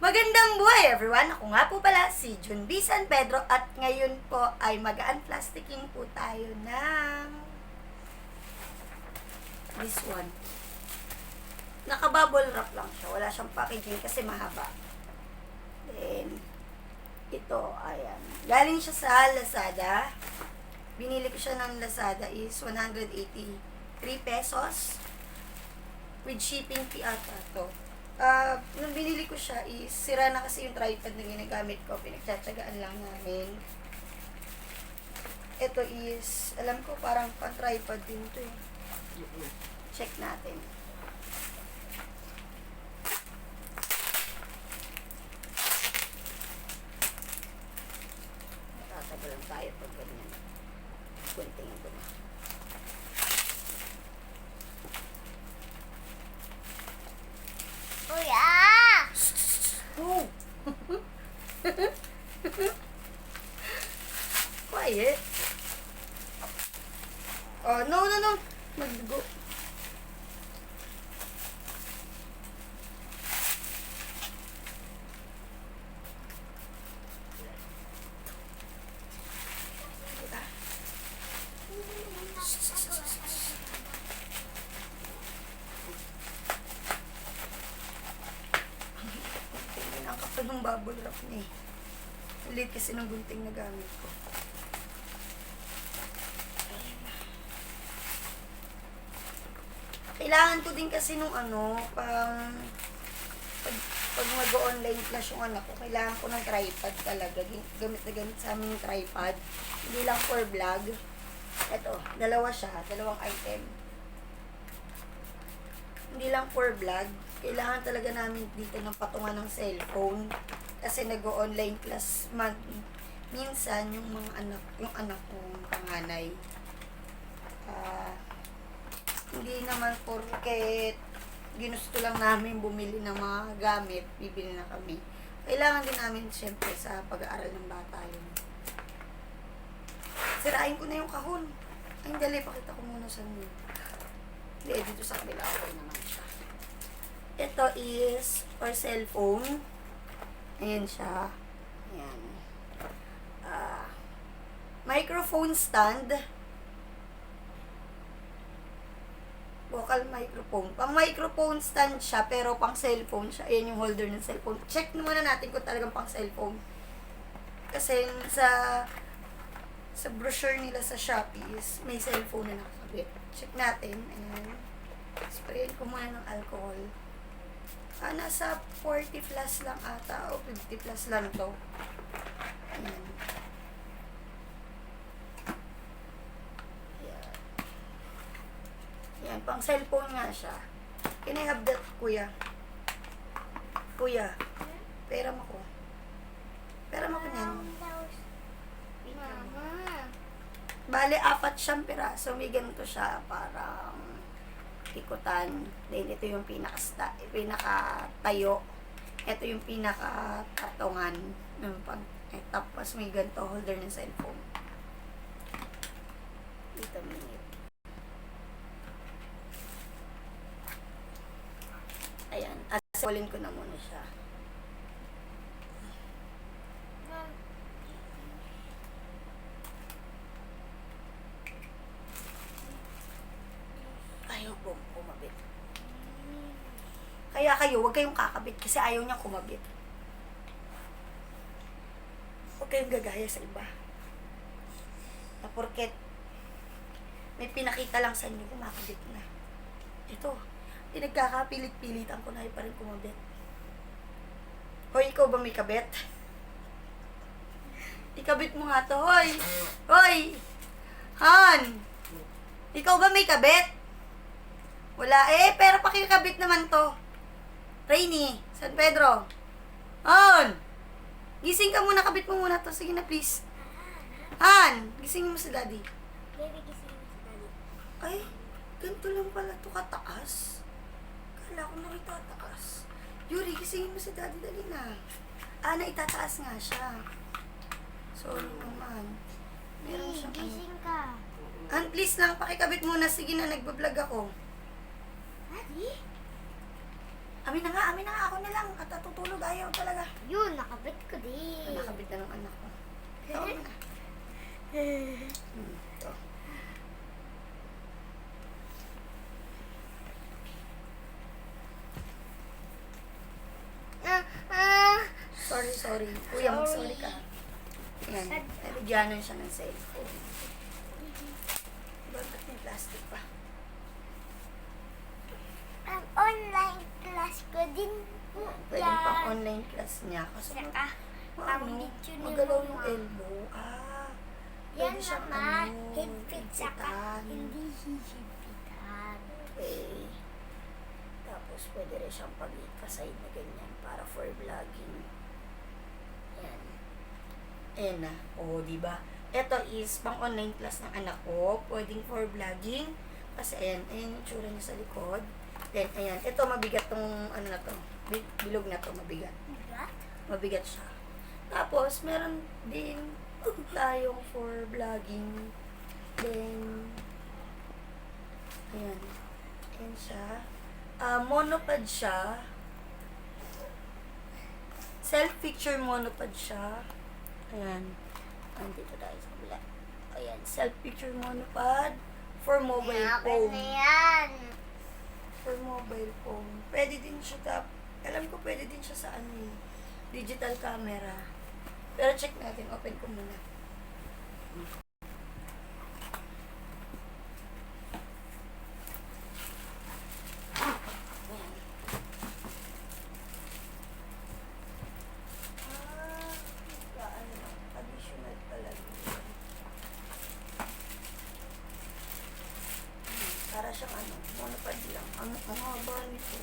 Magandang buhay everyone! Ako nga po pala si Jun B. San Pedro at ngayon po ay mag-unplasticking po tayo ng this one. Naka-bubble wrap lang siya. Wala siyang packaging kasi mahaba. Then, ito, ayan. Galing siya sa Lazada. Binili ko siya ng Lazada is 183 pesos. With shipping fee ata to. Nung binili ko siya is sira na kasi yung tripod na ginagamit ko. Pinagtsatsagaan lang namin. Ito is, alam ko parang pan-tripod din to eh. Check natin. Natatagal lang tayo pag ganyan. Kuntingin ko na. Kuya! Oh! Quiet. Oh, no. Mag-go. Ang kapal ng bubble wrap niya eh. Ulit kasi ng gunting na gamit ko. Kailangan ko din kasi nung pag mag-online class yung anak ko, kailangan ko ng tripod talaga. Gamit na gamit sa amin yung tripod. Hindi lang for vlog. Ito, dalawa siya, dalawang item. Hindi lang for vlog. Kailangan talaga namin dito ng patungan ng cellphone. Kasi nag-online class minsan yung anak kong panganay. Hindi naman porket ginusto lang namin bumili ng mga gamit, bibili na kami. Kailangan din namin siyempre sa pag-aaral ng bata yun. Sirain ko na yung kahon. Ay, dali, pakita ko muna sa inyo. Hindi, dito sa kabila okay naman siya. Ito is for cellphone. Ayan siya. Ayan. Microphone stand. Vocal microphone. Pang microphone stand siya, pero pang cellphone siya. Ayan yung holder ng cellphone. Check muna natin kung talagang pang cellphone. Kasi sa brochure nila sa Shopee is may cellphone na nakakabit. Check natin. Ayan. Sprayin ko muna ng alcohol. Nasa 40 plus lang ata o 50 plus lang to. Ayan. Yan, pang cellphone nga siya. Can I have that, kuya? Kuya, pera mo ko. Pera mo ko niyan. Mama. Bale, 4 siyang piraso. May ganito siya, parang ikutan. Then, ito yung pinaka-tayo. Ito yung pinaka-tatungan. Tapos, may ganito, holder ng cellphone. Dito, minute. Ayan, asolin ko na muna siya. Ayaw pong kumabit. Kaya kayo, huwag kayong kakabit kasi ayaw niyang kumabit. Huwag kayong gagaya sa iba. Na porket may pinakita lang sa inyo, kumakabit na. Ito, pinagkakapilit-pilitan ko na pa rin kumabit. Hoy, ikaw ba may kabit? Ikabit mo nga to, hoy! Hoy! Han! Ikaw ba may kabit? Wala eh, pero pakikabit naman to. Rainy, San Pedro. Han! Gising ka muna, kabit mo muna to. Sige na, please. Han! Gising mo si daddy. Baby, gising mo si daddy. Ay, ganito lang pala to kataas. Kala ko makitataas. Yuri, gisingin mo si daddy, dali na. Naitataas nga siya. Sorry naman. Meron siyang Gising ka. please lang, pakikabit muna. Sige na, nagbablog ako. Daddy? Amin na nga, ako na lang. At tutulog, ayaw talaga. Yun, nakabit ko din. Nakabit na ng anak ko. Ito na. Ito. Sorry. Kuya, mag-sorry ka. Yan. Nabigyanan siya ng cellphone. Bakit may plastic pa? Ang online class ko din. Pwede pang online class niya. Kasi Saka, ano, video ni magalaw yung Mama. elbow. Yan Pwede siyang naman, ano, higpit saka higpitan. hindi hihipitan. Okay. Tapos pwede rin siyang pag-side na ganyan para for vlogging. Yan. Ayan na. O, diba? Ito is pang online class ng anak ko. Pwedeng for vlogging. Kasi ayan yung tsura niya sa likod. Then, ayan. Ito mabigat tong ano na to. Bilog na to, mabigat. Bigat? Mabigat siya. Tapos, meron din tayong for vlogging. Then, ayan. Ayan siya. Monopod siya. Self-picture monopod siya. Ayan. Andito tayo sa kabila. Ayan. Self-picture monopod for mobile phone. yan. For mobile phone. Pwede din siya alam ko pwede din siya sa ano eh, digital camera. Pero check natin. Open ko muna. Ayan. Additional pala. Para siyang ano, monopod lang. Ang haba nito.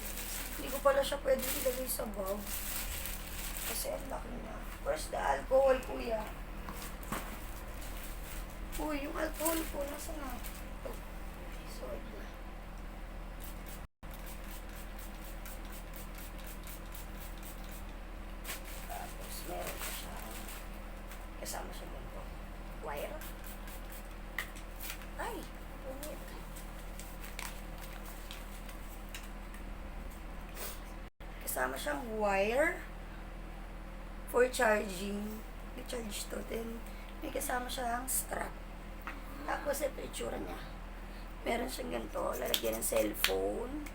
Hindi ko pala siya pwede ilagay sa bag. Kasi ang laki niya. Where's the alcohol, kuya? Uy, yung alcohol ko, nasa na? Ito. Sorry na. Tapos, meron pa siya. Kasama siya dito. Wire. Ay, punit. Kasama siyang wire for charging. I-charge to. Then, may kasama siyang strap. Tapos, ito yung itsura niya. Meron siyang ganito. Lalagyan ng cellphone.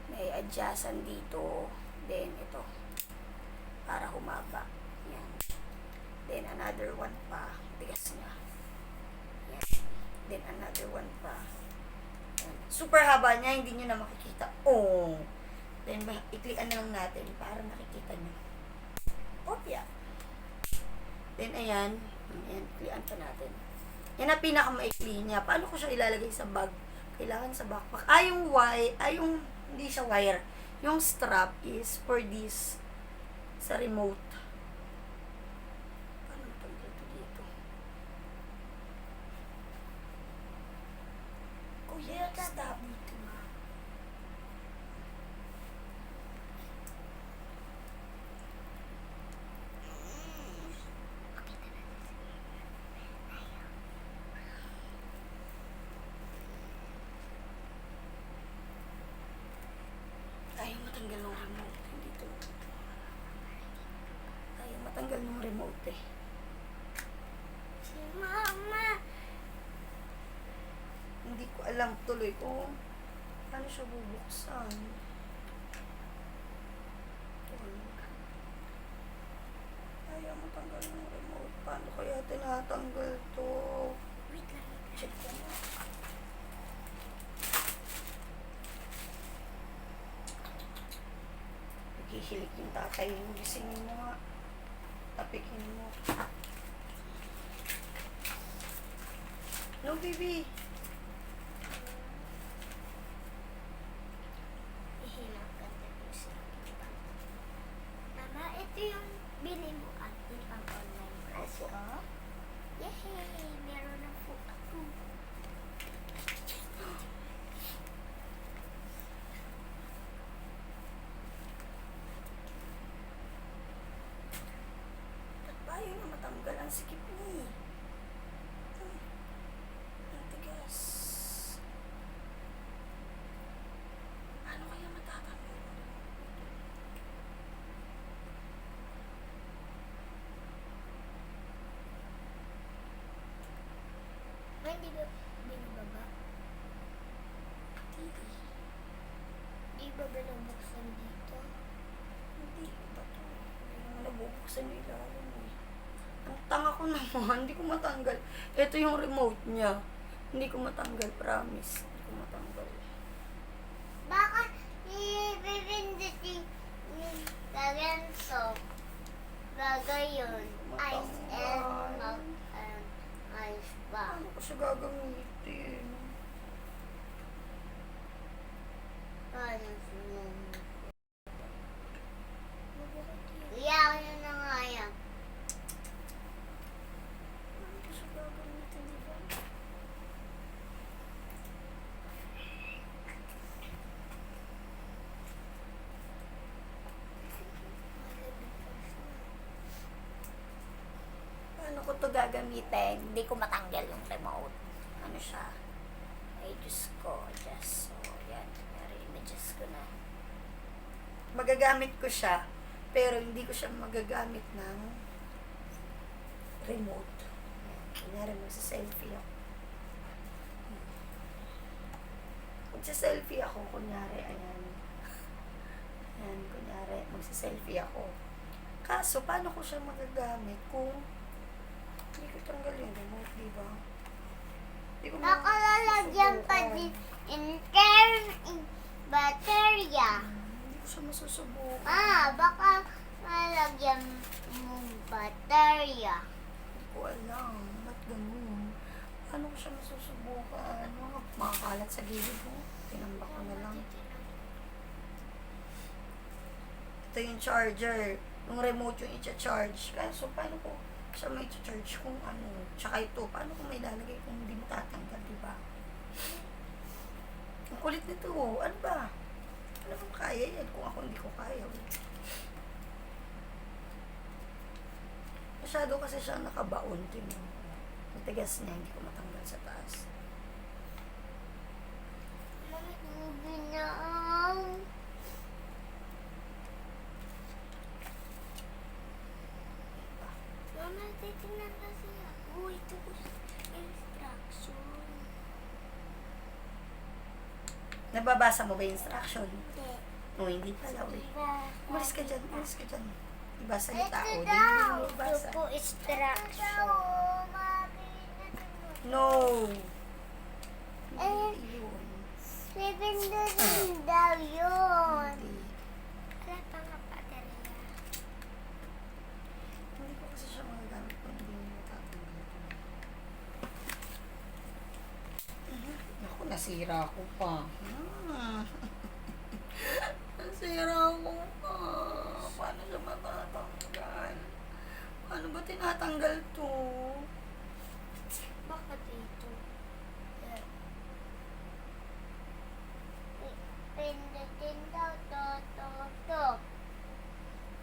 May adjustan dito. Then, ito. Para humaba. Yan. Then, another one pa. Bigas niya. Yan. Then, another one pa. Yan. Super haba niya. Hindi nyo na makikita. Oh! Then, iklikan na lang natin para nakikita nyo. Opya. Then, ayan. Ayan, iklikan pa natin. Yan ang pinakamaikli niya. Paano ko siya ilalagay sa bag? Kailangan sa backpack. Yung hindi siya wire. Yung strap is for this sa remote. Paano tanggal ito dito? Kuya, stop dito na. Ayaw matanggal ng remote. Hindi to. Ayaw matanggal ng remote eh. Si Mama. Hindi ko alam tuloy kung paano siya bubuksan. Ayaw matanggal ng remote. Paano kaya tinatanggal to? Wait lang. Check ko nga. Naghihilik yung tatay yung gisingin mo nga. Tapikin mo. No, baby. Ihilak ka dito sa akin. Mama, ito yung bili mo atin pang online class Opo. ko. Yay! Meron na po ako. Ba't ba yun na matanggal ang sikip niya? Ang tigas. Ano kaya matatanggal? Hindi ba binababa? Di ba binubuksan dito? Hindi, ba't hindi naman nabubuksan yung ilalim eh. Ang tanga ko naman, hindi ko matanggal. Ito yung remote niya. Hindi ko matanggal, promise. Hindi ko matanggal. Baka i-pindutin yung kaganso. Bagay yun. Ice and ice ba? Ano ko siya gagamitin? Paano sumunod? Iyakin nyo na nga yan. Ano ko siya gagamitin, di ba? Paano ko to gagamitin? Hindi ko matanggal yung remote. Ano siya? Ay, Diyos ko. Just, so, yan. Na-adjust ko na. Magagamit ko siya, pero hindi ko siya magagamit ng remote. Ayan. Kunyari, magsa-selfie ako. Magsa-selfie ako, kunyari, ayan. Ayan, kunyari, magsa-selfie ako. Kaso, paano ko siya magagamit kung hindi ko tanggal yung remote, di ba? Hindi ko Baka lalagyan pa din in baterya. Hindi ko siya masusubukan. Baka lalagyan mong baterya. Hindi ko alam. Ba't ganun? Paano ko siya masusubukan? Makakalat sa gilid mo. Tinambak ko na lang. Ito yung charger. Yung remote yung i-charge. Kaya so, paano ko siya may i-charge kung ano? Tsaka ito, paano ko may lalagay kung hindi mo tatanggal, diba? Ang kulit nito, ano ba? Ano bang kaya yan kung ako hindi ko kaya? Masyado kasi siya nakabaon. Tingnan mo. Matigas niya, hindi ko matanggal sa taas. Mama, titignan kasi ako. Ito ko instruction. Nababasa mo ba yung instruction? Hindi. O, hindi pala, uy. Umalis ka dyan, umalis ka dyan. Iba sa Ito tao, di daw. mo Ito basa. po instruction. No! Eh, Hindi yun. pipindutin daw yun. Hindi. Wala pa nga baterya. Hindi ko kasi siya magagamit kung hindi mo matatanggal. Ako, nasira ko pa. Nasira ko pa. Paano siya matatanggal? Paano ba tinatanggal to? Baka dito. Pindutin daw to.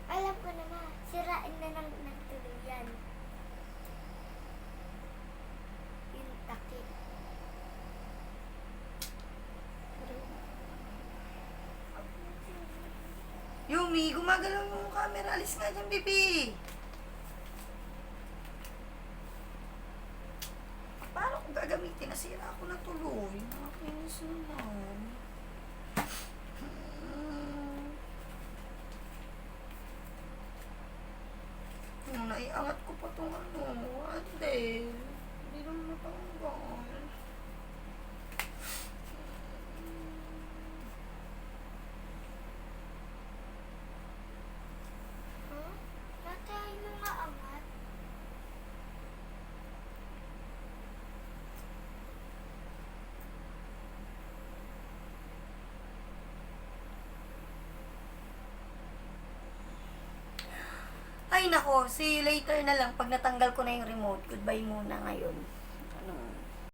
Alam ko na ma. Sirain na ng tuluyan. Yung takip. Yumi, gumagalaw yung camera. Alis nga dyan, baby. Paano ko gagamitin? Nasira ako na tuloy. Nakakinis naman. Naiangat ko pa itong ano. Ate. Hindi naman matanggal. Huh? Natay mo nga angat. Ay nako, see you later na lang pag natanggal ko na yung remote. Goodbye muna ngayon.